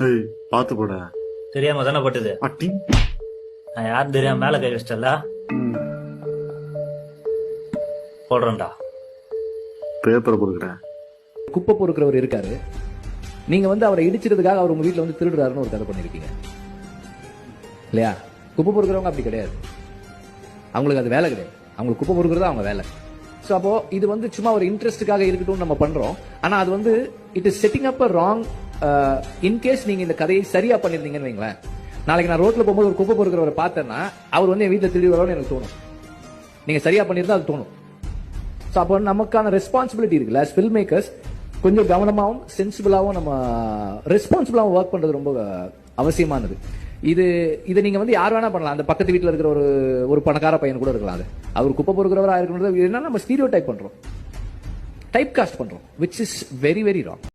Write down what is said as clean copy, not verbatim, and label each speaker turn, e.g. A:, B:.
A: ஏய் பாத்து போட.
B: தெரியாம தானே பட்டது.
A: அட்டி
B: நான் யாரும் தெரியாம மேல கை வச்சிட்டல. போடுறேன்டா.
A: பேப்பரை பொறுக்கிறேன்.
C: குப்பை பொறுக்கிறவர் இருக்காரு, நீங்க வந்து அவரை இடிச்சிருதுக்காக அவர் உங்க வீட்டுல வந்து திருடுறாருன்னு ஒரு கதை பண்ணிருக்கீங்க இல்லையா? குப்பை பொறுக்கிறவங்க அப்படி கிடையாது, அவங்களுக்கு அது வேலை கிடையாது. அவங்களுக்கு குப்பை பொறுக்கிறது அவங்க வேலை. ஸோ அப்போ இது வந்து சும்மா ஒரு இன்ட்ரெஸ்ட்டுக்காக இருக்கட்டும் நம்ம பண்றோம். ஆனா அது வந்து it is setting up a wrong. In case நீங்க இந்த கதையை சரியா பண்ணிருந்தீங்கன்னு வைங்களேன், நாளைக்கு நான் ரோட்ல போகும்போது ஒரு குப்பை பொறுக்கிறவரை பார்த்தேன்னா அவர் வந்து என் வீட்டில் திருடி வரணும்னு எனக்கு தோணும். நீங்க சரியா பண்ணிருந்தா அது தோணும். ஸோ அப்போ நமக்கான ரெஸ்பான்சிபிலிட்டி இருக்குல்ல, ஃபில்ம் மேக்கர்ஸ் கொஞ்சம் கவனமாகவும் சென்சிபிளாகவும் நம்ம ரெஸ்பான்சிபிளாகவும் ஒர்க் பண்றது ரொம்ப அவசியமானது. இதை நீங்க வந்து யார் வேணா பண்ணலாம். அந்த பக்கத்து வீட்டில் இருக்கிற ஒரு பணக்கார பையன் கூட இருக்கலாம். அது அவர் குப்பை பொறுக்கிறவராக இருக்கணும். என்ன நம்ம ஸ்டீரியோ டைப் பண்றோம், டைப் காஸ்ட் பண்றோம், which is very very wrong.